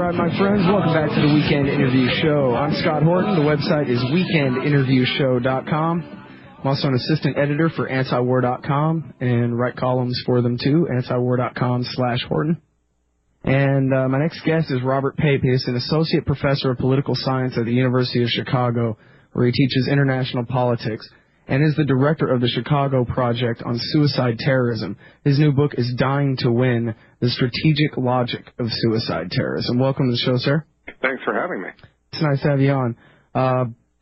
right, my friends, welcome back to the Weekend Interview Show. I'm Scott Horton. The website is weekendinterviewshow.com. I'm also an assistant editor for antiwar.com and write columns for them too, antiwar.com/Horton. And my next guest is Robert Pape. He is an associate professor of political science at the University of Chicago, where he teaches international politics, and is the director of the Chicago Project on Suicide Terrorism. His new book is Dying to Win, The Strategic Logic of Suicide Terrorism. Welcome to the show, sir. Thanks for having me. It's nice to have you on.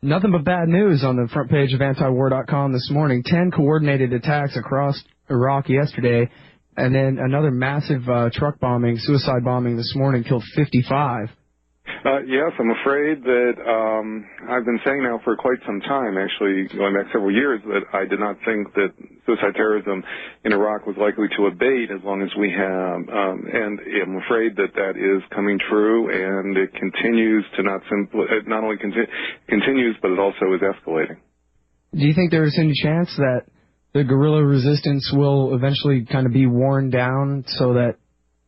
Nothing but bad news on the front page of antiwar.com this morning. 10 coordinated attacks across Iraq yesterday, and then another massive truck bombing, suicide bombing this morning, killed 55. Yes, I'm afraid that I've been saying now for quite some time, actually going back several years, that I did not think that suicide terrorism in Iraq was likely to abate as long as we have, and I'm afraid that that is coming true, and it continues to not only continues, but it also is escalating. Do you think there is any chance that the guerrilla resistance will eventually kind of be worn down so that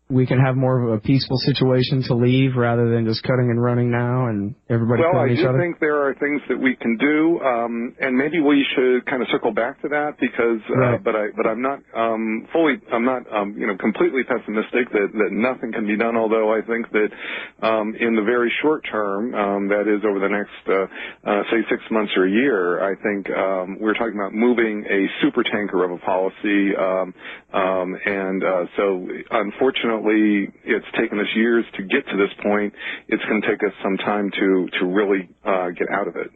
we can have more of a peaceful situation to leave rather than just cutting and running now and everybody killing each other? Well, I do think there are things that we can do, and maybe we should kind of circle back to that because, right. but I'm not completely pessimistic that nothing can be done. Although I think that in the very short term, that is over the next say 6 months or a year, I think we're talking about moving a super tanker of a policy, so unfortunately, it's taken us years to get to this point. It's going to take us some time to really get out of it.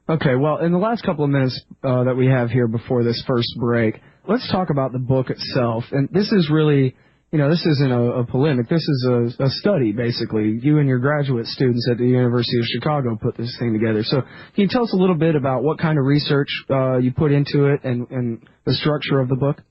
Okay, well, in the last couple of minutes that we have here before this first break, let's talk about the book itself. And this is really, this isn't a polemic. This is a study, basically. You and your graduate students at the University of Chicago put this thing together. So can you tell us a little bit about what kind of research you put into it and the structure of the book?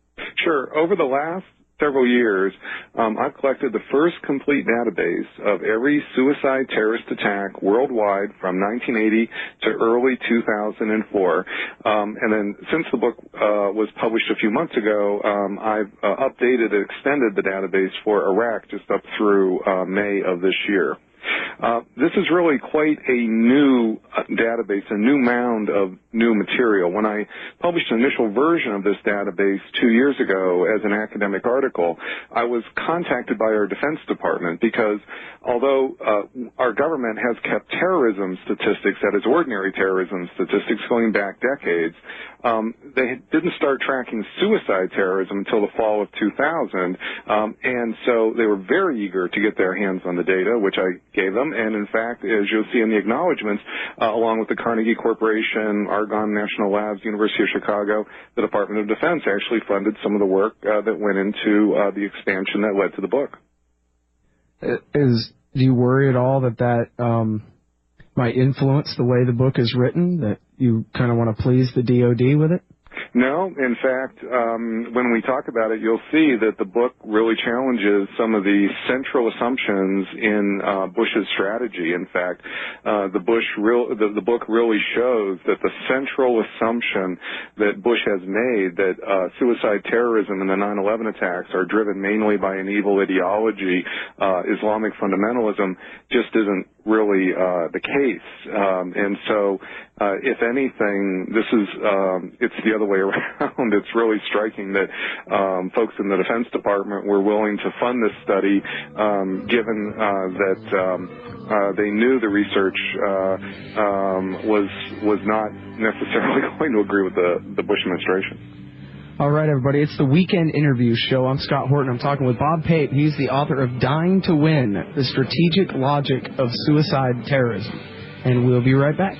Sure. Over the last several years, I've collected the first complete database of every suicide terrorist attack worldwide from 1980 to early 2004. And then since the book was published a few months ago, I've updated and extended the database for Iraq just up through May of this year. This is really quite a new database, a new mound of new material. When I published an initial version of this database 2 years ago as an academic article, I was contacted by our Defense Department because although our government has kept terrorism statistics, that is ordinary terrorism statistics, going back decades, they didn't start tracking suicide terrorism until the fall of 2000, and so they were very eager to get their hands on the data, which I gave them. And in fact, as you'll see in the acknowledgments, along with the Carnegie Corporation, Argonne National Labs, University of Chicago, the Department of Defense actually funded some of the work that went into the expansion that led to the book. Do you worry at all that might influence the way the book is written, that you kind of want to please the DOD with it? No. In fact, when we talk about it, you'll see that the book really challenges some of the central assumptions in Bush's strategy. In fact, the book really shows that the central assumption that Bush has made, that suicide terrorism and the 9/11 attacks are driven mainly by an evil ideology, Islamic fundamentalism, just isn't really the case. And so, if anything, it's the other way around. It's really striking that folks in the Defense Department were willing to fund this study, given that they knew the research was not necessarily going to agree with the Bush administration. All right, everybody, it's the Weekend Interview Show. I'm Scott Horton. I'm talking with Bob Pape. He's the author of Dying to Win, The Strategic Logic of Suicide Terrorism. And we'll be right back.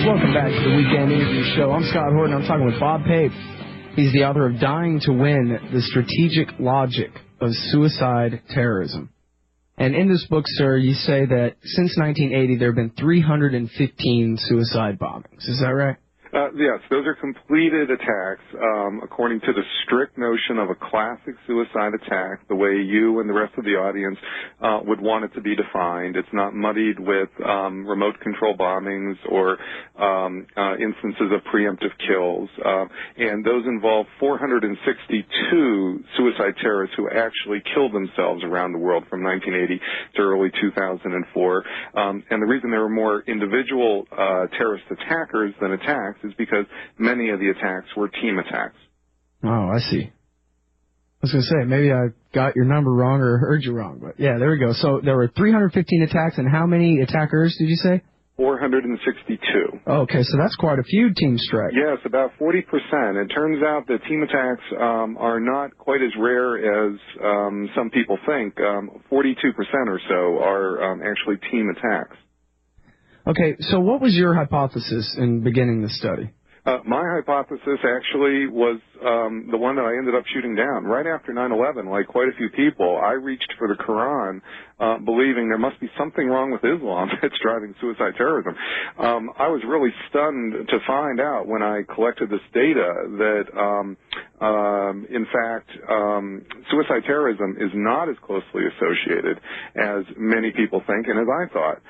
Welcome back to the Weekend Interview Show. I'm Scott Horton. I'm talking with Bob Pape. He's the author of Dying to Win, The Strategic Logic of Suicide Terrorism. And in this book, sir, you say that since 1980, there have been 315 suicide bombings. Is that right? Yes, those are completed attacks according to the strict notion of a classic suicide attack, the way you and the rest of the audience would want it to be defined. It's not muddied with remote control bombings or instances of preemptive kills. And those involve 462 suicide terrorists who actually killed themselves around the world from 1980 to early 2004. And the reason there were more individual terrorist attackers than attacks is because many of the attacks were team attacks. Oh, I see. I was going to say, maybe I got your number wrong or heard you wrong, but yeah, there we go. So there were 315 attacks, and how many attackers did you say? 462. Okay, so that's quite a few team strikes. Yes, about 40%. It turns out that team attacks are not quite as rare as some people think. 42% or so are actually team attacks. Okay, so what was your hypothesis in beginning the study? My hypothesis actually was the one that I ended up shooting down. Right after 9/11, like quite a few people, I reached for the Quran, believing there must be something wrong with Islam that's driving suicide terrorism. I was really stunned to find out when I collected this data that, in fact, suicide terrorism is not as closely associated as many people think and as I thought.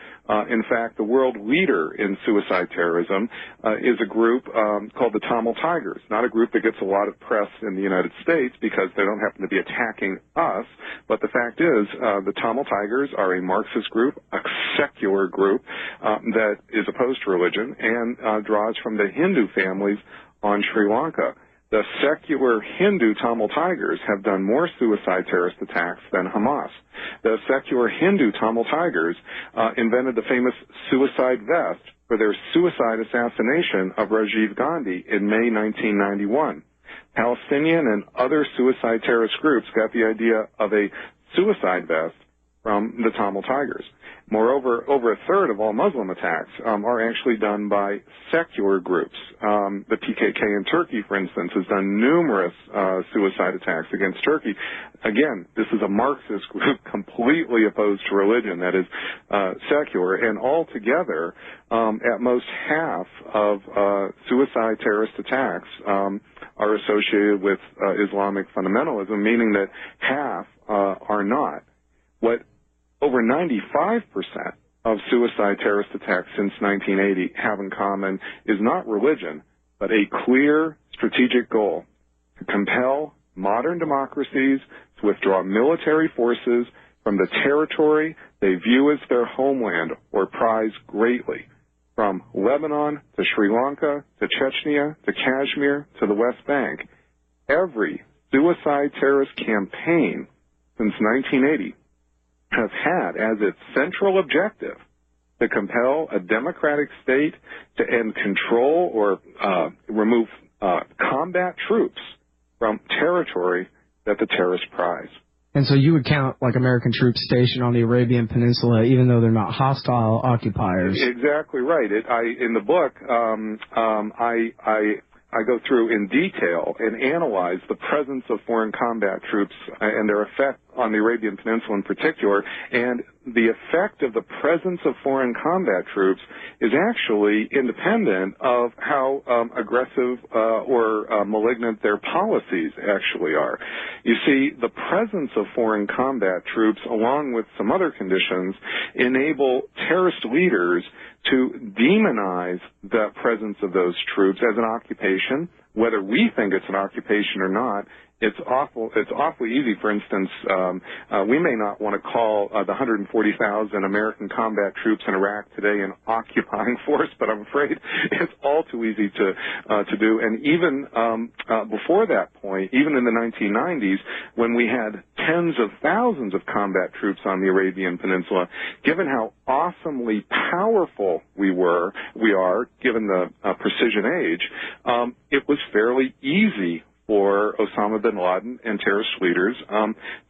In fact, the world leader in suicide terrorism is a group called the Tamil Tigers, not a group that gets a lot of press in the United States because they don't happen to be attacking us, but the fact is the Tamil Tigers are a Marxist group, a secular group that is opposed to religion and draws from the Hindu families on Sri Lanka. The secular Hindu Tamil Tigers have done more suicide terrorist attacks than Hamas. The secular Hindu Tamil Tigers invented the famous suicide vest for their suicide assassination of Rajiv Gandhi in May 1991. Palestinian and other suicide terrorist groups got the idea of a suicide vest from the Tamil Tigers. Moreover, over a third of all Muslim attacks are actually done by secular groups. The PKK in Turkey, for instance, has done numerous suicide attacks against Turkey. Again, this is a Marxist group completely opposed to religion, that is secular, and altogether, at most half of suicide terrorist attacks are associated with Islamic fundamentalism, meaning that half are not. What over 95% of suicide terrorist attacks since 1980 have in common is not religion, but a clear strategic goal to compel modern democracies to withdraw military forces from the territory they view as their homeland or prize greatly, from Lebanon to Sri Lanka to Chechnya to Kashmir to the West Bank. Every suicide terrorist campaign since 1980 has had as its central objective to compel a democratic state to end control or remove combat troops from territory that the terrorists prize. And so you would count like American troops stationed on the Arabian Peninsula, even though they're not hostile occupiers. Exactly right. In the book, I go through in detail and analyze the presence of foreign combat troops and their effect on the Arabian Peninsula in particular, and the effect of the presence of foreign combat troops is actually independent of how aggressive or malignant their policies actually are. You see, the presence of foreign combat troops, along with some other conditions, enable terrorist leaders to demonize the presence of those troops as an occupation. Whether we think it's an occupation or not, it's awfully easy. For instance, we may not want to call the 140,000 American combat troops in Iraq today an occupying force, but I'm afraid it's all too easy to do. And even before that point, even in the 1990s, when we had tens of thousands of combat troops on the Arabian Peninsula, given how awesomely powerful we are, given the precision age, it was fairly easy for Osama bin Laden and terrorist leaders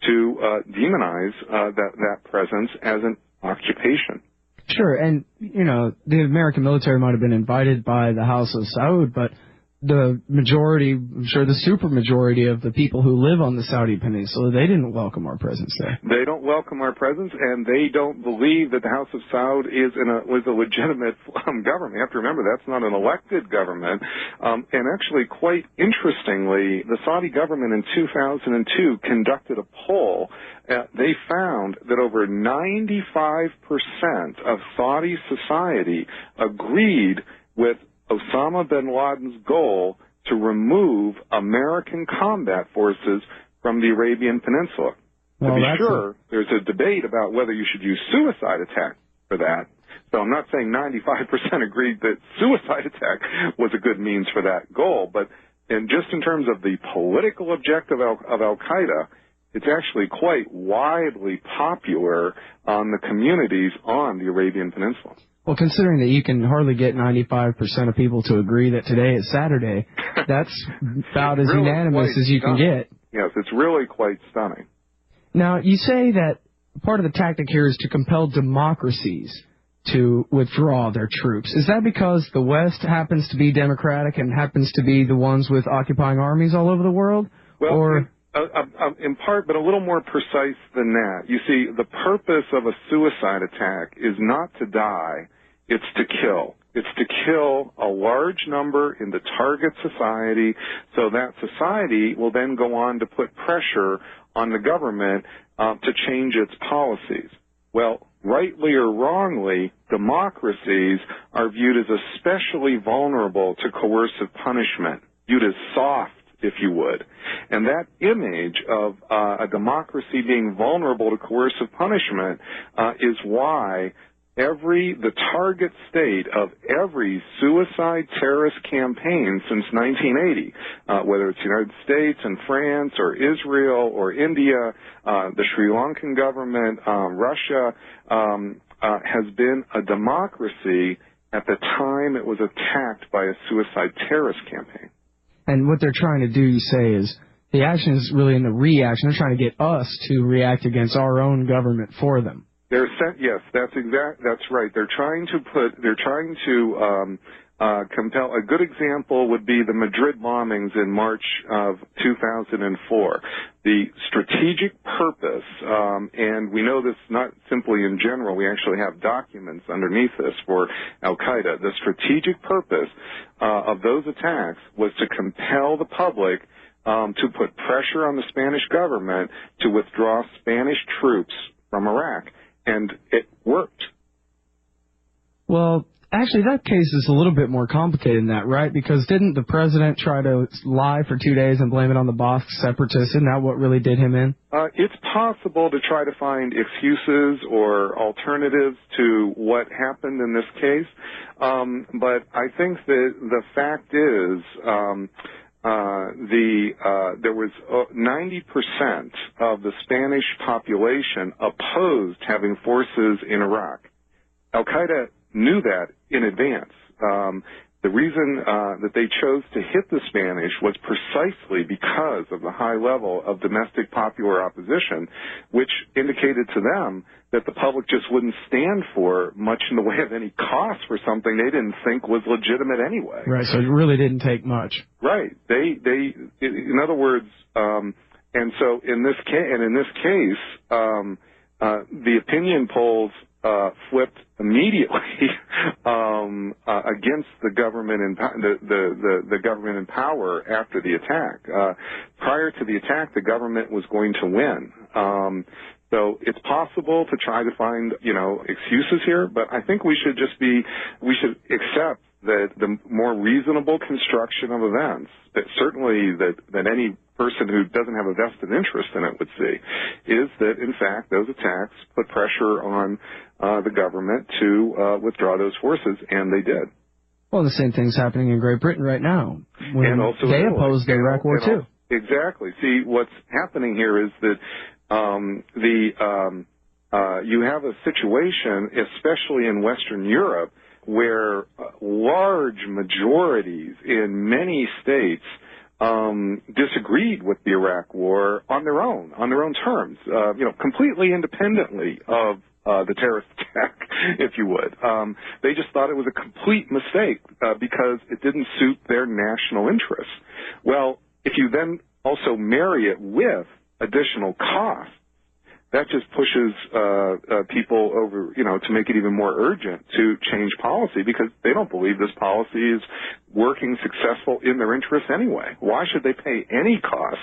to demonize that presence as an occupation. Sure, and, you know, the American military might have been invited by the House of Saud, but the majority, I'm sure the super-majority of the people who live on the Saudi Peninsula, they didn't welcome our presence there. They don't welcome our presence, and they don't believe that the House of Saud was a legitimate government. You have to remember, that's not an elected government. And actually, quite interestingly, the Saudi government in 2002 conducted a poll. They found that over 95% of Saudi society agreed with Osama bin Laden's goal to remove American combat forces from the Arabian Peninsula. Well, to be sure, there's a debate about whether you should use suicide attack for that. So I'm not saying 95% agreed that suicide attack was a good means for that goal, but just in terms of the political objective of Al-Qaeda, it's actually quite widely popular on the communities on the Arabian Peninsula. Well, considering that you can hardly get 95% of people to agree that today is Saturday, that's about as really unanimous as you can get. Yes, it's really quite stunning. Now, you say that part of the tactic here is to compel democracies to withdraw their troops. Is that because the West happens to be democratic and happens to be the ones with occupying armies all over the world? Well, or in part, but a little more precise than that. You see, the purpose of a suicide attack is not to die, it's to kill. It's to kill a large number in the target society so that society will then go on to put pressure on the government to change its policies. Well, rightly or wrongly, democracies are viewed as especially vulnerable to coercive punishment, viewed as soft, if you would. And that image of a democracy being vulnerable to coercive punishment is why the target state of every suicide terrorist campaign since 1980, whether it's the United States and France or Israel or India, the Sri Lankan government, Russia, has been a democracy at the time it was attacked by a suicide terrorist campaign. And what they're trying to do, you say, is the action is really in the reaction. They're trying to get us to react against our own government for them. Yes, that's right. They're trying to compel. A good example would be the Madrid bombings in March of 2004. The strategic purpose, and we know this not simply in general, we actually have documents underneath this for Al-Qaeda. The strategic purpose of those attacks was to compel the public to put pressure on the Spanish government to withdraw Spanish troops from Iraq. And it worked. Well, actually, that case is a little bit more complicated than that, right? Because didn't the president try to lie for 2 days and blame it on the Basque separatists? Isn't that what really did him in? It's possible to try to find excuses or alternatives to what happened in this case. But I think that the fact is there was 90% of the Spanish population opposed having forces in Iraq. Al-Qaeda knew that in advance. The reason that they chose to hit the Spanish was precisely because of the high level of domestic popular opposition, which indicated to them that the public just wouldn't stand for much in the way of any cost for something they didn't think was legitimate anyway. Right, so it really didn't take much. Right. In other words, and so in this case, the opinion polls flipped immediately against the government the government in power after the attack. Prior to the attack, the government was going to win. So it's possible to try to find, excuses here, but I think we should accept that the more reasonable construction of events, that certainly that any person who doesn't have a vested interest in it would see, is that, in fact, those attacks put pressure on the government to withdraw those forces, and they did. Well, the same thing's happening in Great Britain right now. And also they opposed the Iraq War, too. Exactly. See, what's happening here is that you have a situation, especially in Western Europe, where large majorities in many states disagreed with the Iraq War on their own terms, completely independently of the terrorist attack, if you would. They just thought it was a complete mistake because it didn't suit their national interests. Well, if you then also marry it with additional costs, that just pushes people over, to make it even more urgent to change policy because they don't believe this policy is working successful in their interests anyway. Why should they pay any cost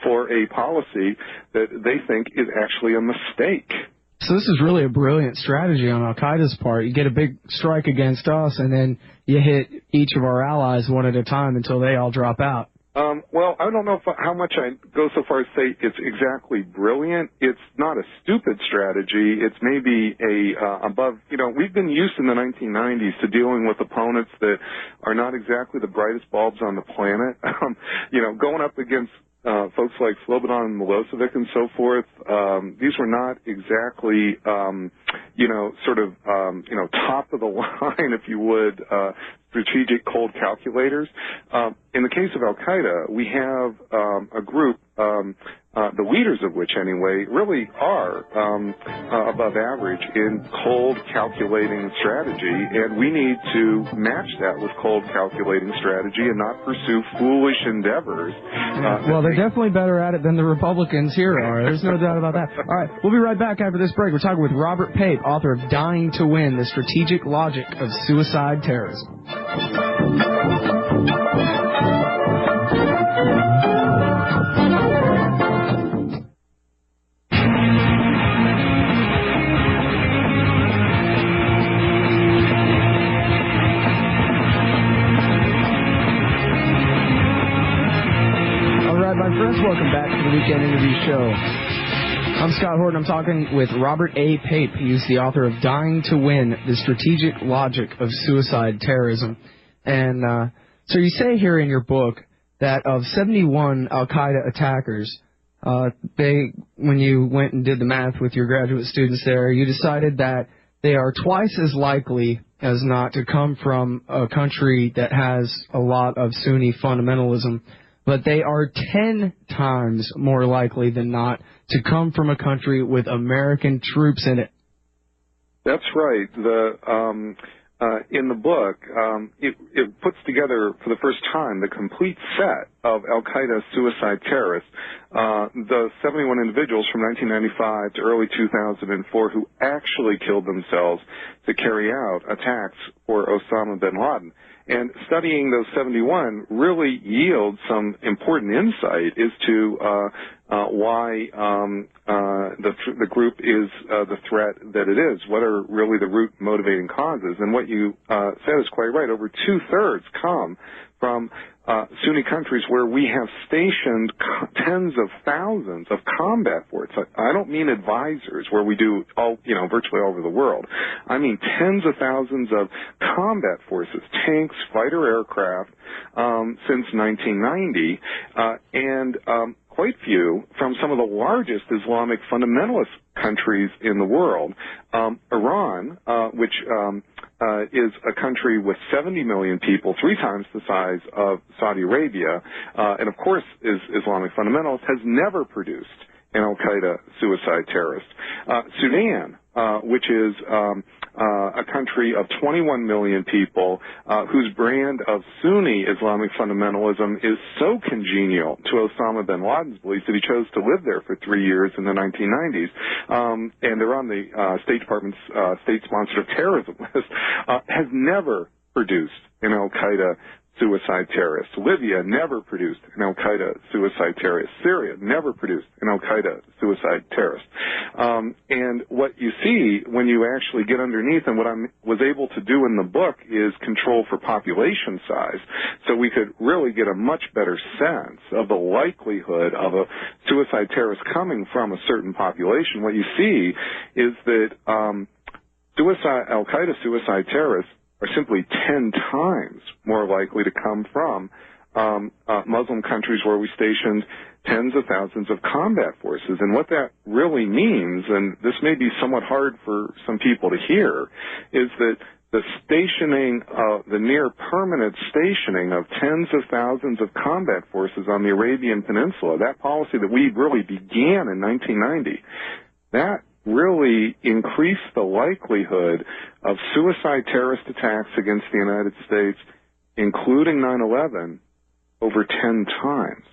for a policy that they think is actually a mistake? So this is really a brilliant strategy on Al-Qaeda's part. You get a big strike against us, and then you hit each of our allies one at a time until they all drop out. Well, I don't know how much I go so far as to say it's exactly brilliant. It's not a stupid strategy. It's maybe above, we've been used in the 1990s to dealing with opponents that are not exactly the brightest bulbs on the planet. Going up against folks like Slobodan and Milosevic and so forth, these were not exactly, top of the line, if you would, strategic cold calculators. In the case of Al-Qaeda, we have a group, the leaders of which anyway, really are above average in cold calculating strategy, and we need to match that with cold calculating strategy and not pursue foolish endeavors. Well, they're definitely better at it than the Republicans here are. There's no doubt about that. All right, we'll be right back after this break. We're talking with Robert Pape, author of Dying to Win, The Strategic Logic of Suicide Terrorism. Friends, welcome back to the Weekend Interview Show. I'm Scott Horton. I'm talking with Robert A. Pape. He's the author of Dying to Win, The Strategic Logic of Suicide Terrorism. And so you say here in your book that of 71 Al-Qaeda attackers, when you went and did the math with your graduate students there, you decided that they are twice as likely as not to come from a country that has a lot of Sunni fundamentalism, but they are 10 times more likely than not to come from a country with American troops in it. That's right. In the book, it puts together for the first time the complete set of Al-Qaeda suicide terrorists, the 71 individuals from 1995 to early 2004 who actually killed themselves to carry out attacks for Osama bin Laden. And studying those 71 really yields some important insight as to why the group is the threat that it is, what are really the root motivating causes. And what you said is quite right. Over two-thirds come from Sunni countries where we have stationed tens of thousands of combat forces. I don't mean advisors where we do virtually all over the world. I mean tens of thousands of combat forces, tanks, fighter aircraft, since 1990, and quite few from some of the largest Islamic fundamentalist countries in the world. Iran, which is a country with 70 million people, 3 times the size of Saudi Arabia, and of course is Islamic fundamentalist, has never produced an Al-Qaeda suicide terrorist. Sudan, which is a country of 21 million people whose brand of Sunni Islamic fundamentalism is so congenial to Osama bin Laden's beliefs that he chose to live there for 3 years in the 1990s. And they're on the State Department's state-sponsored terrorism list, has never produced an Al-Qaeda suicide terrorist. Libya never produced an Al-Qaeda suicide terrorist. Syria never produced an Al-Qaeda suicide terrorist. And what you see when you actually get underneath, and what I was able to do in the book is control for population size, so we could really get a much better sense of the likelihood of a suicide terrorist coming from a certain population. What you see is that Al-Qaeda suicide terrorists are simply 10 times more likely to come from Muslim countries where we stationed tens of thousands of combat forces. And what that really means, and this may be somewhat hard for some people to hear, is that the stationing, the near permanent stationing of tens of thousands of combat forces on the Arabian Peninsula, that policy that we really began in 1990, that really increased the likelihood of suicide terrorist attacks against the United States, including 9/11, over 10 times.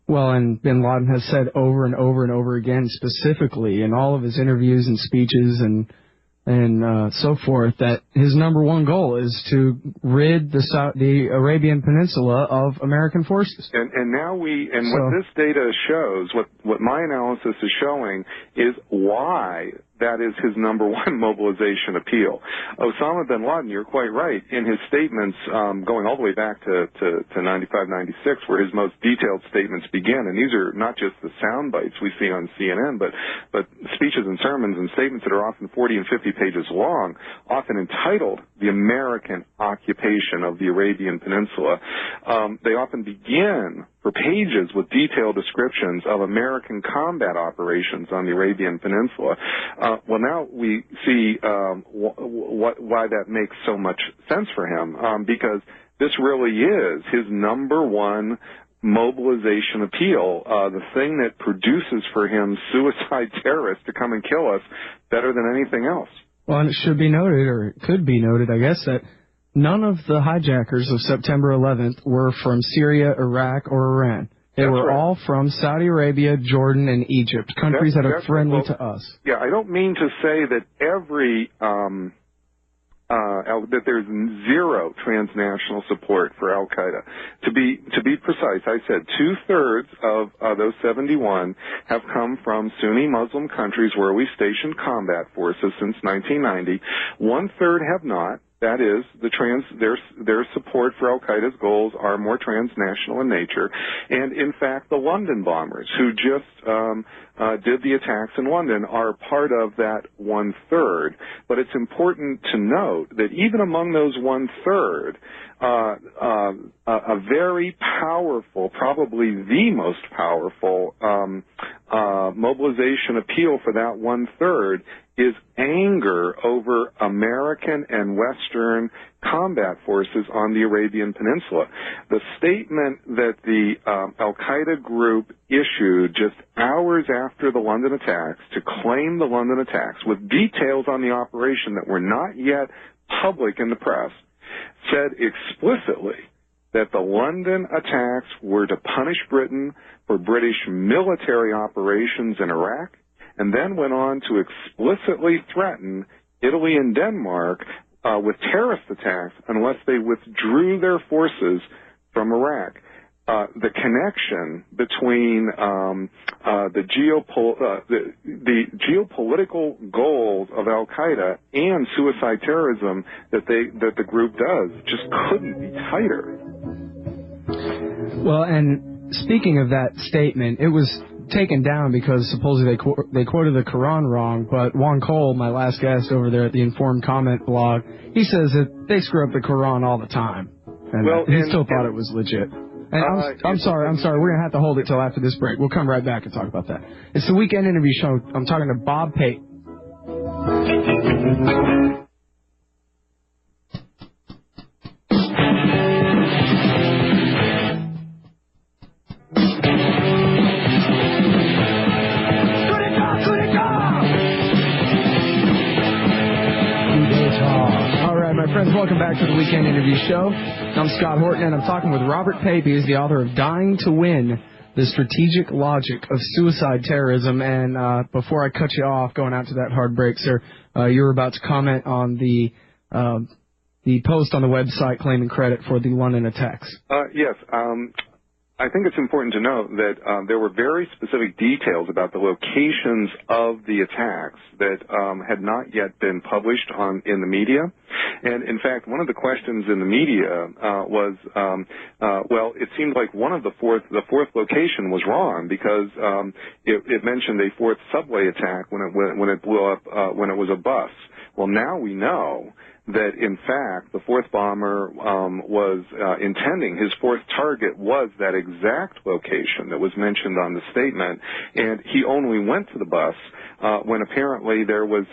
Well, and bin Laden has said over and over and over again, specifically in all of his interviews and speeches and so forth, that his number one goal is to rid the Arabian Peninsula of American forces. And now what this data shows, what my analysis is showing, is why that is his number one mobilization appeal. Osama bin Laden, you're quite right, in his statements going all the way back to 95, 96, where his most detailed statements begin, and these are not just the sound bites we see on CNN, but speeches and sermons and statements that are often 40 and 50 pages long, often entitled The American Occupation of the Arabian Peninsula. They often begin for pages with detailed descriptions of American combat operations on the Arabian Peninsula. Well, now we see why that makes so much sense for him, because this really is his number one mobilization appeal, the thing that produces for him suicide terrorists to come and kill us better than anything else. Well, and it should be noted, or it could be noted, I guess, that none of the hijackers of September 11th were from Syria, Iraq, or Iran. They were all from Saudi Arabia, Jordan, and Egypt, countries that are friendly to us. Yeah, I don't mean to say that that there's zero transnational support for Al Qaeda. To be precise, I said 2/3 of those 71 have come from Sunni Muslim countries where we stationed combat forces since 1990. 1/3 have not. That is, their support for Al-Qaeda's goals are more transnational in nature. And, in fact, the London bombers, who just did the attacks in London, are part of that 1/3. But it's important to note that even among those 1/3, a very powerful, probably the most powerful mobilization appeal for that 1/3 is anger over American and Western combat forces on the Arabian Peninsula. The statement that the Al-Qaeda group issued just hours after the London attacks to claim the London attacks, with details on the operation that were not yet public in the press, said explicitly that the London attacks were to punish Britain for British military operations in Iraq, and then went on to explicitly threaten Italy and Denmark with terrorist attacks unless they withdrew their forces from Iraq. The connection between the geopolitical goals of Al-Qaeda and suicide terrorism that the group does just couldn't be tighter. Well, and speaking of that statement, it was taken down because supposedly they quoted the Quran wrong, but Juan Cole, my last guest over there at the Informed Comment blog, he says that they screw up the Quran all the time. And he still thought it was legit. And I'm sorry. We're going to have to hold it till after this break. We'll come right back and talk about that. It's the Weekend Interview Show. I'm talking to Bob Pape. Friends, welcome back to the Weekend Interview Show. I'm Scott Horton, and I'm talking with Robert Pape. He is the author of Dying to Win, The Strategic Logic of Suicide Terrorism. And before I cut you off, going out to that hard break, sir, you were about to comment on the post on the website claiming credit for the London attacks. Yes. I think it's important to note that there were very specific details about the locations of the attacks that had not yet been published in the media. And, in fact, one of the questions in the media was, well, it seemed like one of the fourth location was wrong because it mentioned a fourth subway attack when it blew up when it was a bus. Well, now we know that, in fact, the fourth bomber was intending, his fourth target was that exact location that was mentioned on the statement, and he only went to the bus when apparently there was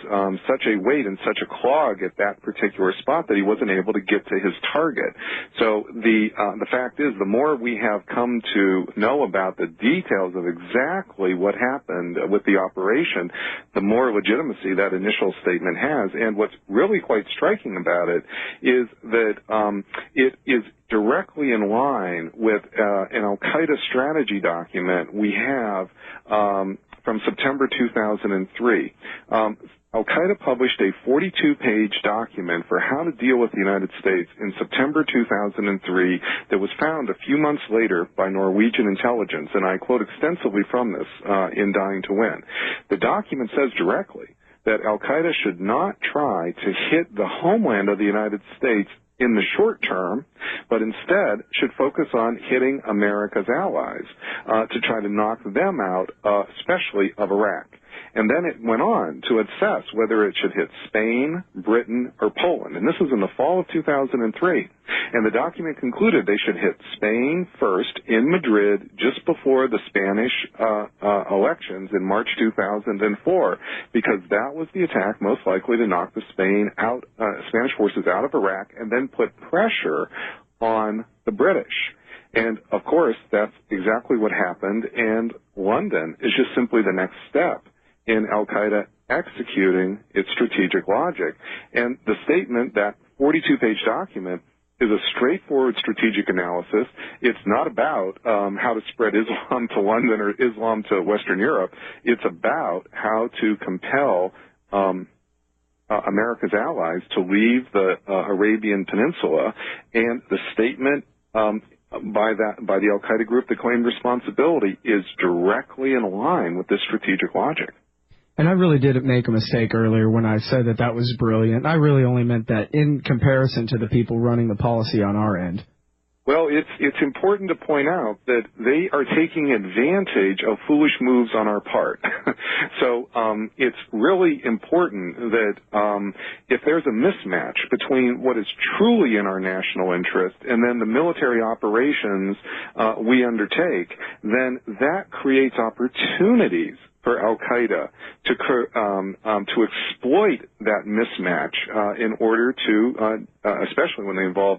such a wait and such a clog at that particular spot that he wasn't able to get to his target. So the fact is, the more we have come to know about the details of exactly what happened with the operation, the more legitimacy that initial statement has. And what's really quite striking about it is that it is directly in line with an Al-Qaeda strategy document we have from September 2003. Al-Qaeda published a 42-page document for how to deal with the United States in September 2003 that was found a few months later by Norwegian intelligence, and I quote extensively from this in Dying to Win. The document says directly that Al-Qaeda should not try to hit the homeland of the United States in the short term, but instead should focus on hitting America's allies to try to knock them out, especially of Iraq. And then it went on to assess whether it should hit Spain, Britain, or Poland. And this was in the fall of 2003. And the document concluded they should hit Spain first in Madrid just before the Spanish elections in March 2004, because that was the attack most likely to knock the Spanish forces out of Iraq and then put pressure on the British. And, of course, that's exactly what happened, and London is just simply the next step in Al-Qaeda executing its strategic logic. And the statement, that 42-page document, is a straightforward strategic analysis. It's not about how to spread Islam to London or Islam to Western Europe. It's about how to compel America's allies to leave the Arabian Peninsula. And the statement by the Al-Qaeda group that claimed responsibility is directly in line with this strategic logic. And I really did make a mistake earlier when I said that was brilliant. I really only meant that in comparison to the people running the policy on our end. Well, it's important to point out that they are taking advantage of foolish moves on our part. So it's really important that if there's a mismatch between what is truly in our national interest and then the military operations we undertake, then that creates opportunities for Al-Qaeda to exploit that mismatch in order to, especially when they involve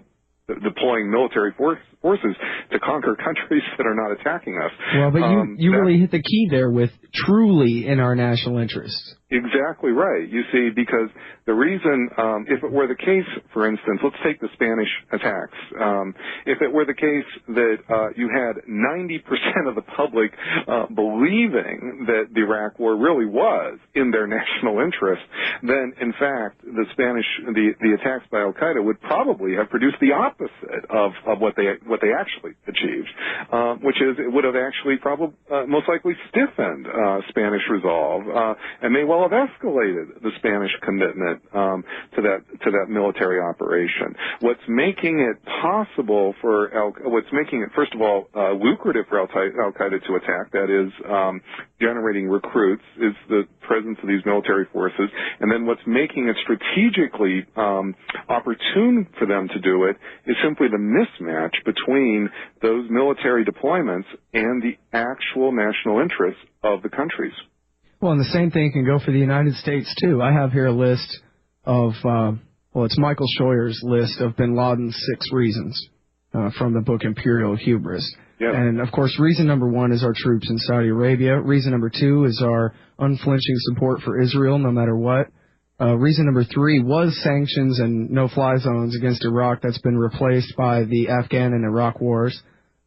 deploying military forces to conquer countries that are not attacking us. Well, but you really hit the key there with truly in our national interests. Exactly right. You see, because the reason, if it were the case, for instance, let's take the Spanish attacks. If it were the case that you had 90% of the public believing that the Iraq War really was in their national interest, then in fact the attacks by Al Qaeda would probably have produced the opposite of what they actually achieved, which is it would have actually most likely stiffened Spanish resolve and may well have escalated the Spanish commitment to that military operation. What's making it possible for what's making it, first of all, lucrative for Al Qaeda to attack, that is generating recruits, is the presence of these military forces. And then what's making it strategically opportune for them to do it is simply the mismatch between those military deployments and the actual national interests of the countries. Well, and the same thing can go for the United States, too. I have here a list of, it's Michael Scheuer's list of bin Laden's 6 reasons from the book Imperial Hubris. Yep. And, of course, reason number 1 is our troops in Saudi Arabia. Reason number 2 is our unflinching support for Israel, no matter what. Reason number 3 was sanctions and no-fly zones against Iraq. That's been replaced by the Afghan and Iraq wars.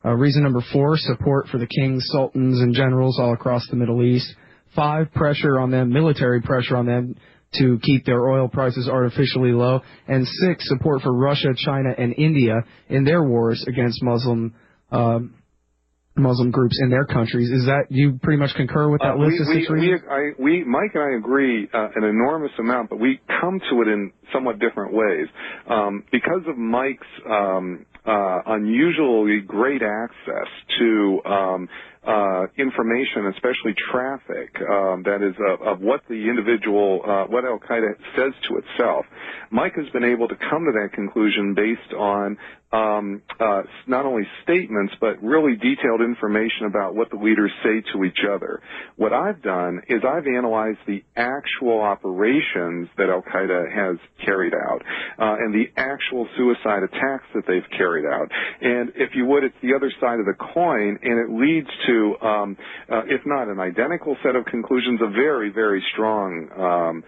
Reason number 4, support for the kings, sultans, and generals all across the Middle East. 5, pressure on them, military pressure on them to keep their oil prices artificially low. And 6, support for Russia, China, and India in their wars against Muslim groups in their countries. Is that, you pretty much concur with that list of 6 reasons? Mike and I agree an enormous amount, but we come to it in somewhat different ways. Because of Mike's unusually great access to information, especially traffic, that is of what the individual, what al-Qaeda says to itself, Mike has been able to come to that conclusion based on not only statements but really detailed information about what the leaders say to each other. What I've done is I've analyzed the actual operations that al-Qaeda has carried out and the actual suicide attacks that they've carried out. And if you would, it's the other side of the coin, and it leads to, if not an identical set of conclusions, a very, very strong,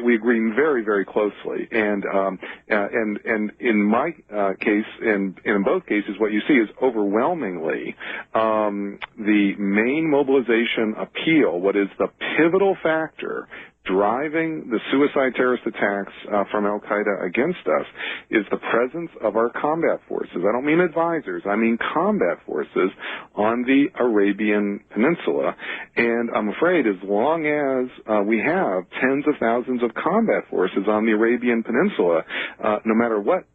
we agree very, very closely. And in my case, and in both cases, what you see is overwhelmingly the main mobilization appeal, what is the pivotal factor driving the suicide terrorist attacks from al-Qaeda against us, is the presence of our combat forces. I don't mean advisors, I mean combat forces on the Arabian Peninsula. And I'm afraid as long as we have tens of thousands of combat forces on the Arabian Peninsula, no matter what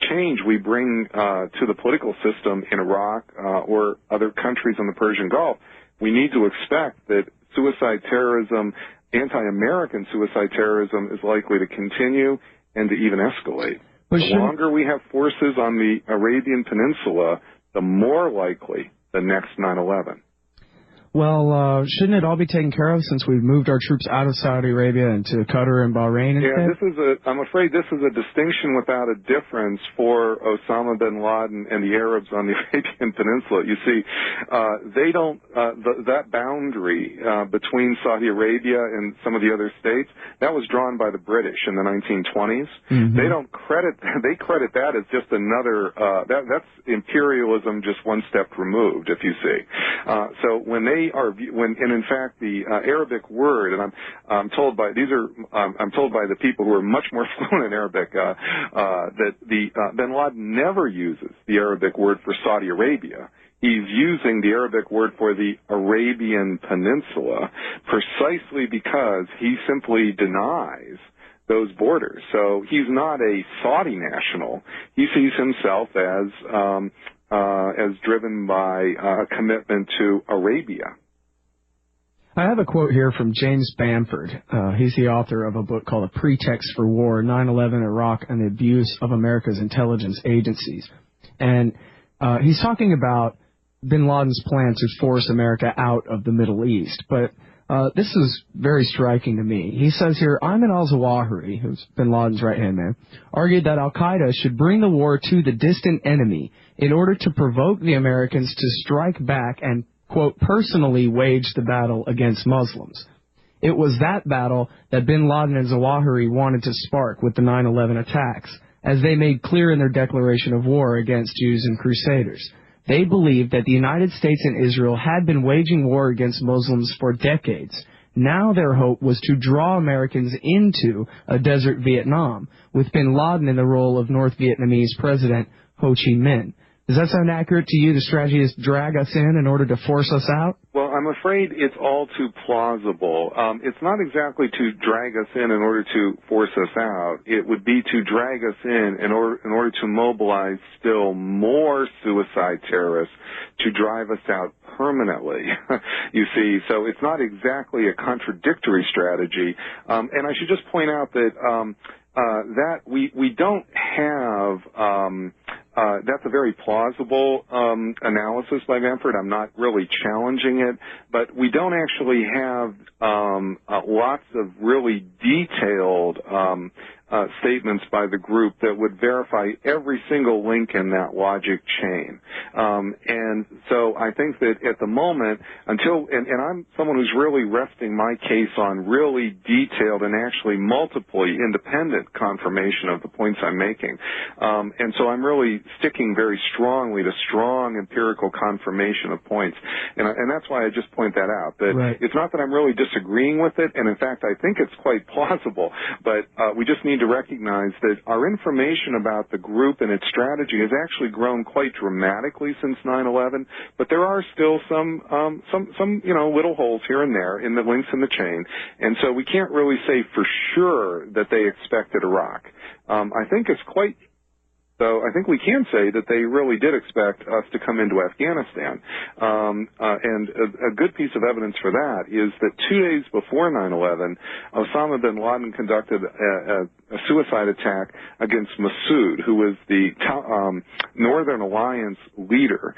change we bring to the political system in Iraq or other countries in the Persian Gulf, we need to expect that suicide terrorism, anti-American suicide terrorism, is likely to continue and to even escalate. The longer we have forces on the Arabian Peninsula, the more likely the next 9/11. Well, shouldn't it all be taken care of since we've moved our troops out of Saudi Arabia into Qatar and Bahrain instead? Yeah, I'm afraid this is a distinction without a difference for Osama bin Laden and the Arabs on the Arabian Peninsula. You see, they don't, that boundary between Saudi Arabia and some of the other states, that was drawn by the British in the 1920s. Mm-hmm. They credit that as just another, that's imperialism just one step removed, if you see. So when in fact the Arabic word, and I'm told by the people who are much more fluent in Arabic that bin Laden never uses the Arabic word for Saudi Arabia. He's using the Arabic word for the Arabian Peninsula precisely because he simply denies those borders. So he's not a Saudi national. He sees himself as driven by a commitment to Arabia. I have a quote here from James Bamford. He's the author of a book called A Pretext for War, 9/11 Iraq and the Abuse of America's Intelligence Agencies. And he's talking about bin Laden's plan to force America out of the Middle East. But this is very striking to me. He says here, Ayman al-Zawahiri, who's bin Laden's right-hand man, argued that al-Qaeda should bring the war to the distant enemy in order to provoke the Americans to strike back and, quote, personally wage the battle against Muslims. It was that battle that bin Laden and Zawahiri wanted to spark with the 9/11 attacks, as they made clear in their declaration of war against Jews and Crusaders. They believed that the United States and Israel had been waging war against Muslims for decades. Now their hope was to draw Americans into a desert Vietnam, with bin Laden in the role of North Vietnamese President Ho Chi Minh. Does that sound accurate to you? The strategy is drag us in order to force us out? Well, I'm afraid it's all too plausible. It's not exactly to drag us in order to force us out. It would be to drag us in order to mobilize still more suicide terrorists to drive us out permanently. You see, so it's not exactly a contradictory strategy. And I should just point out that that we don't have that's a very plausible analysis by Bamford. I'm not really challenging it, but we don't actually have lots of really detailed statements by the group that would verify every single link in that logic chain. And so I think that at the moment, and I'm someone who's really resting my case on really detailed and actually multiply independent confirmation of the points I'm making. And so I'm really sticking very strongly to strong empirical confirmation of points. And that's why I just point that out, that right. It's not that I'm really disagreeing with it, and in fact I think it's quite plausible, but we just need to recognize that our information about the group and its strategy has actually grown quite dramatically since 9/11, but there are still some little holes here and there in the links in the chain, and so we can't really say for sure that they expected Iraq. I think it's quite So I think we can say that they really did expect us to come into Afghanistan. And a good piece of evidence for that is that 2 days before 9/11, Osama bin Laden conducted a suicide attack against Massoud, who was the Northern Alliance leader.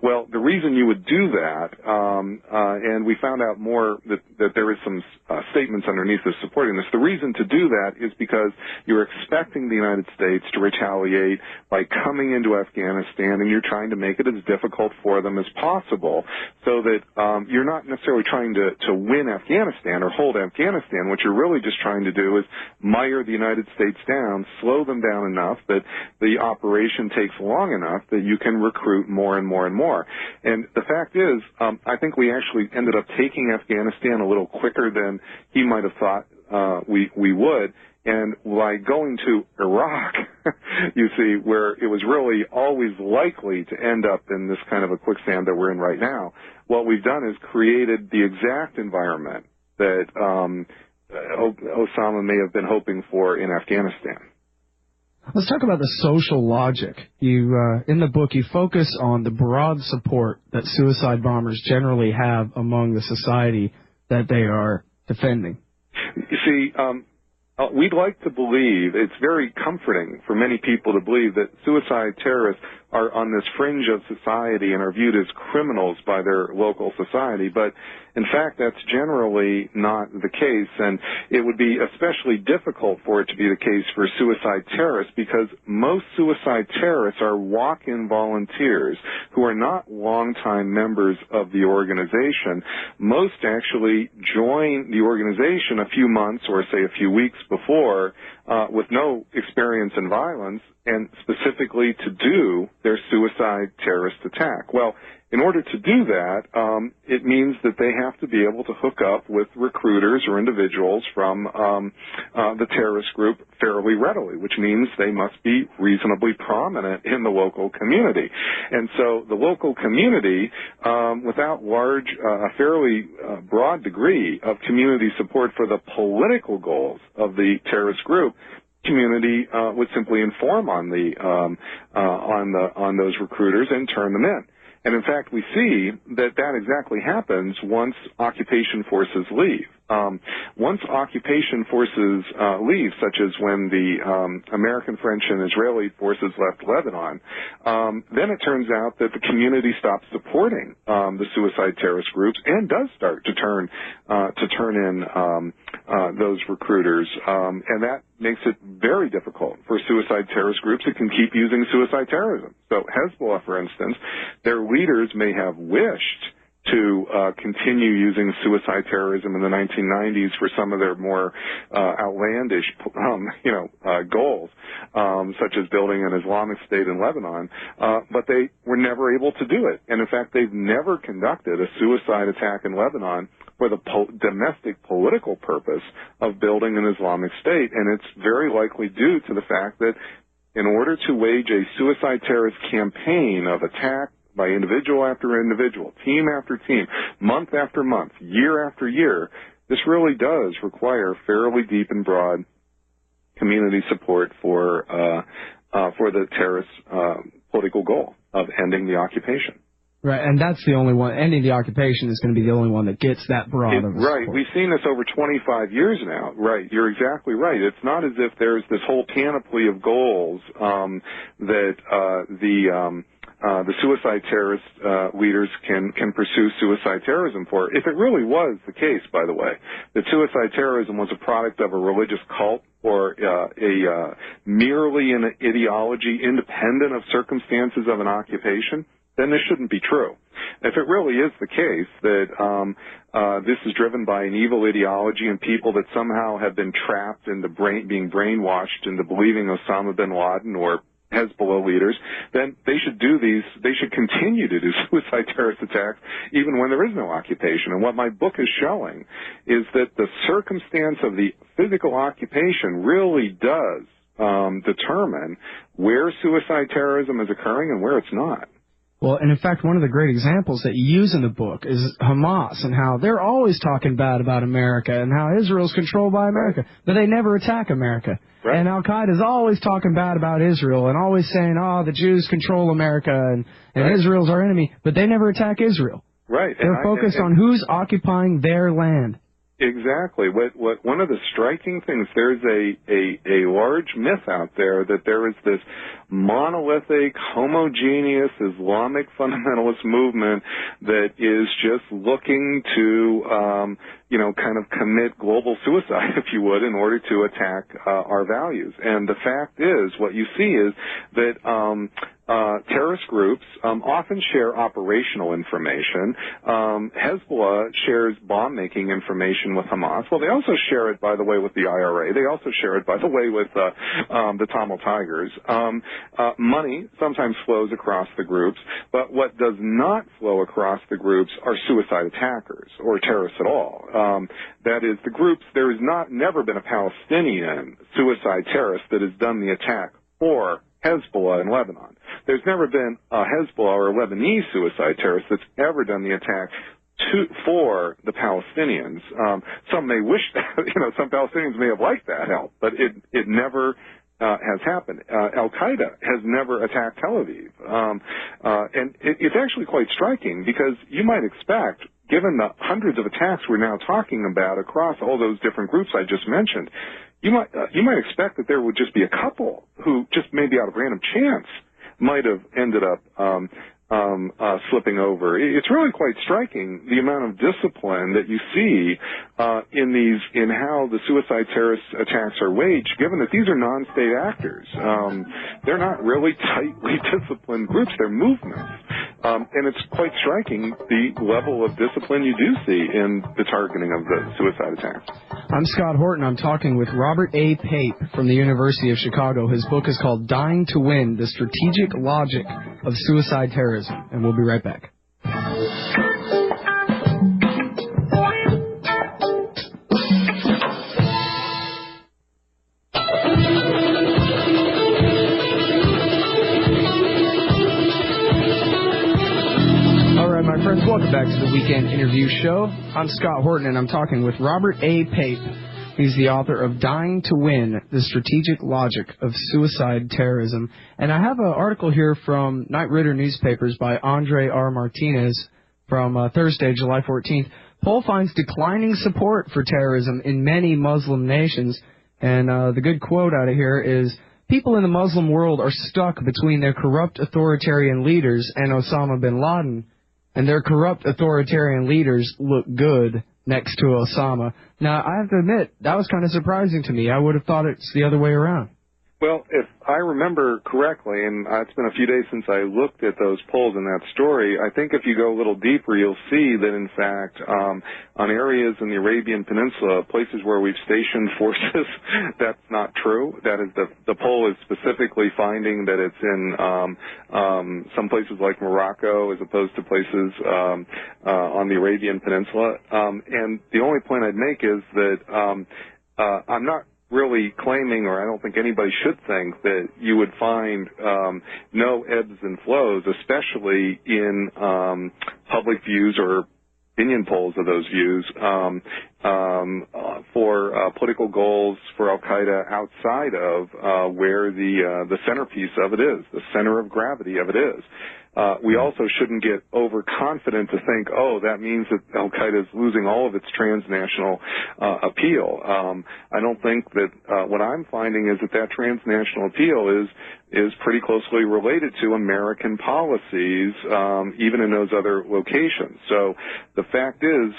Well, the reason you would do that, and we found out more that there is some statements underneath this supporting this. The reason to do that is because you're expecting the United States to retaliate by coming into Afghanistan, and you're trying to make it as difficult for them as possible, so that you're not necessarily trying to win Afghanistan or hold Afghanistan. What you're really just trying to do is mire the United States down, slow them down enough that the operation takes long enough that you can recruit more and more and more. And the fact is, I think we actually ended up taking Afghanistan a little quicker than he might have thought we would. And by going to Iraq, you see, where it was really always likely to end up in this kind of a quicksand that we're in right now, what we've done is created the exact environment that Osama may have been hoping for in Afghanistan. Let's talk about the social logic. You, in the book, you focus on the broad support that suicide bombers generally have among the society that they are defending. You see, we'd like to believe, it's very comforting for many people to believe that suicide terrorists are on this fringe of society and are viewed as criminals by their local society, but in fact that's generally not the case, and it would be especially difficult for it to be the case for suicide terrorists, because most suicide terrorists are walk-in volunteers who are not longtime members of the organization. Most actually join the organization a few months or say a few weeks before with no experience in violence, and specifically to do their suicide terrorist attack. Well, in order to do that, it means that they have to be able to hook up with recruiters or individuals from the terrorist group fairly readily, which means they must be reasonably prominent in the local community. And so the local community, without a fairly broad degree of community support for the political goals of the terrorist group, community would simply inform on those recruiters and turn them in. And in fact, we see that exactly happens once occupation forces leave. Once occupation forces leave, such as when the American, French, and Israeli forces left Lebanon, then it turns out that the community stops supporting the suicide terrorist groups and does start to turn in those recruiters, and that makes it very difficult for suicide terrorist groups that can keep using suicide terrorism. So Hezbollah, for instance, their leaders may have wished to continue using suicide terrorism in the 1990s for some of their more outlandish, goals, such as building an Islamic State in Lebanon, but they were never able to do it. And in fact, they've never conducted a suicide attack in Lebanon for the domestic political purpose of building an Islamic State. And it's very likely due to the fact that in order to wage a suicide terrorist campaign of attack by individual after individual, team after team, month after month, year after year, this really does require fairly deep and broad community support for the terrorist political goal of ending the occupation. Right, and that's the only one. Ending the occupation is going to be the only one that gets that broad of a right. support. We've seen this over 25 years now. Right, you're exactly right. It's not as if there's this whole panoply of goals that the suicide terrorist leaders can pursue suicide terrorism for. If it really was the case, by the way, that suicide terrorism was a product of a religious cult or merely an ideology independent of circumstances of an occupation, then this shouldn't be true. If it really is the case that this is driven by an evil ideology and people that somehow have been trapped into being brainwashed into believing Osama bin Laden or Hezbollah leaders, then they should continue to do suicide terrorist attacks even when there is no occupation. And what my book is showing is that the circumstance of the physical occupation really does determine where suicide terrorism is occurring and where it's not. Well, and in fact, one of the great examples that you use in the book is Hamas and how they're always talking bad about America and how Israel's controlled by America, but they never attack America. Right. And Al-Qaeda is always talking bad about Israel and always saying, the Jews control America and Israel's our enemy, but they never attack Israel. Right. They're focused on who's occupying their land. Exactly. What one of the striking things, there's a large myth out there that there is this monolithic, homogeneous Islamic fundamentalist movement that is just looking to, kind of commit global suicide, if you would, in order to attack our values. And the fact is, what you see is that terrorist groups often share operational information. Hezbollah shares bomb-making information with Hamas. Well, they also share it, by the way, with the IRA. They also share it, by the way, with the Tamil Tigers. Money sometimes flows across the groups, but what does not flow across the groups are suicide attackers or terrorists at all. That is, the groups, there has never been a Palestinian suicide terrorist that has done the attack for Hezbollah in Lebanon. There's never been a Hezbollah or a Lebanese suicide terrorist that's ever done the attack for the Palestinians. Some may wish that, some Palestinians may have liked that help, but it never has happened. Al-Qaeda has never attacked Tel Aviv. And it's actually quite striking because you might expect, given the hundreds of attacks we're now talking about across all those different groups I just mentioned, you might expect that there would just be a couple who just maybe out of random chance might have ended up slipping over. It's really quite striking the amount of discipline that you see in how the suicide terrorist attacks are waged, given that these are non-state actors. They're not really tightly disciplined groups. They're movements. And it's quite striking the level of discipline you do see in the targeting of the suicide attacks. I'm Scott Horton. I'm talking with Robert A. Pape from the University of Chicago. His book is called Dying to Win, The Strategic Logic of Suicide Terrorism. And we'll be right back. Welcome back to the Weekend Interview Show. I'm Scott Horton, and I'm talking with Robert A. Pape. He's the author of Dying to Win, The Strategic Logic of Suicide Terrorism. And I have an article here from Knight Ridder newspapers by Andre R. Martinez from Thursday, July 14th. Poll finds declining support for terrorism in many Muslim nations. And the good quote out of here is, people in the Muslim world are stuck between their corrupt authoritarian leaders and Osama bin Laden. And their corrupt authoritarian leaders look good next to Osama. Now, I have to admit, that was kind of surprising to me. I would have thought it's the other way around. Well, if I remember correctly, and it's been a few days since I looked at those polls in that story, I think if you go a little deeper, you'll see that, in fact, on areas in the Arabian Peninsula, places where we've stationed forces, that's not true. That is, the poll is specifically finding that it's in some places like Morocco as opposed to places on the Arabian Peninsula. And the only point I'd make is that I'm not really claiming, or I don't think anybody should think, that you would find no ebbs and flows, especially in public views or opinion polls of those views for political goals for Al-Qaeda outside of where the centerpiece of it is, the center of gravity of it is. We also shouldn't get overconfident to think, that means that Al-Qaeda is losing all of its transnational appeal. I don't think that what I'm finding is that transnational appeal is pretty closely related to American policies, even in those other locations. So the fact is,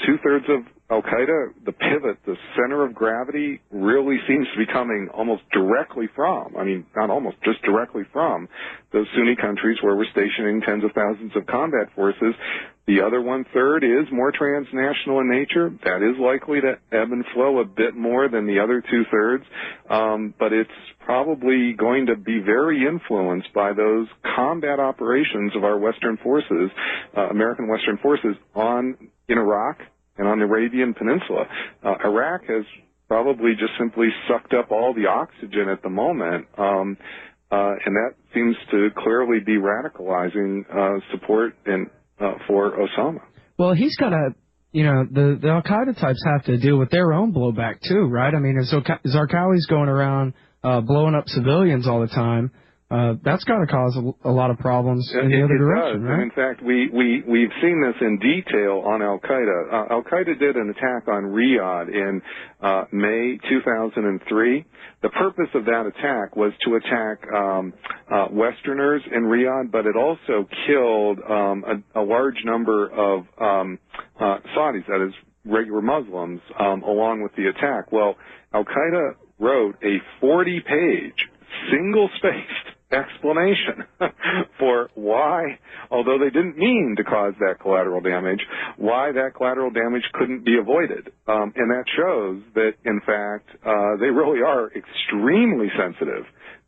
two-thirds of Al-Qaeda, the pivot, the center of gravity, really seems to be coming almost directly from, not almost, just directly from those Sunni countries where we're stationing tens of thousands of combat forces. The other one-third is more transnational in nature. That is likely to ebb and flow a bit more than the other two-thirds, but it's probably going to be very influenced by those combat operations of our Western forces, American Western forces, in Iraq and on the Arabian Peninsula. Iraq has probably just simply sucked up all the oxygen at the moment and that seems to clearly be radicalizing support for Osama. Well, he's got to, the Al-Qaeda types have to deal with their own blowback too, right? I mean, if Zarqawi's going around blowing up civilians all the time, that's got to cause a lot a in the other direction, does. right? And in fact, we've seen this in detail on Al-Qaeda. Al-Qaeda did an attack on Riyadh in May 2003. The purpose of that attack was to attack Westerners in Riyadh, but it also killed a large number of Saudis, that is, regular Muslims, along with the attack. Well, Al-Qaeda wrote a 40-page, single-spaced explanation for why, although they didn't mean to cause that collateral damage, why that collateral damage couldn't be avoided. And that shows that, in fact, they really are extremely sensitive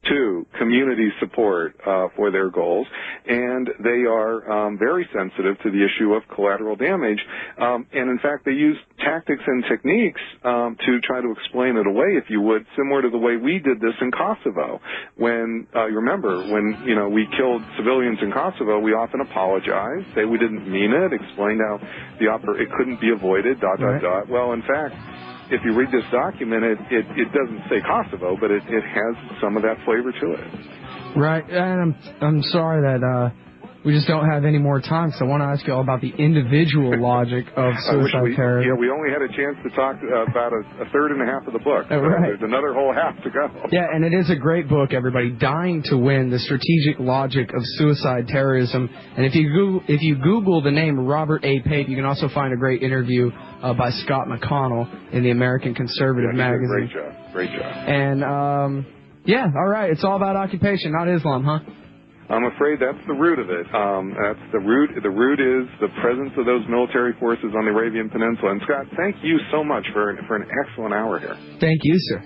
to community support for their goals, and they are very sensitive to the issue of collateral damage. And in fact, they use tactics and techniques to try to explain it away, if you would, similar to the way we did this in Kosovo. When you remember when we killed civilians in Kosovo, we often apologized, say we didn't mean it, explained how it couldn't be avoided. ... Well, in fact, if you read this document, it doesn't say Kosovo, but it has some of that flavor to it. Right, and I'm sorry that we just don't have any more time, so I want to ask you all about the individual logic of suicide terrorism. Yeah, we only had a chance to talk about a third and a half of the book. So right. There's another whole half to go. Yeah, and it is a great book, everybody. Dying to Win, The Strategic Logic of Suicide Terrorism. And if you Google the name Robert A. Pape, you can also find a great interview by Scott McConnell in the American Conservative magazine. Great job. And, all right, it's all about occupation, not Islam, huh? I'm afraid that's the root of it. That's the root. The root is the presence of those military forces on the Arabian Peninsula. And Scott, thank you so much for an excellent hour here. Thank you, sir.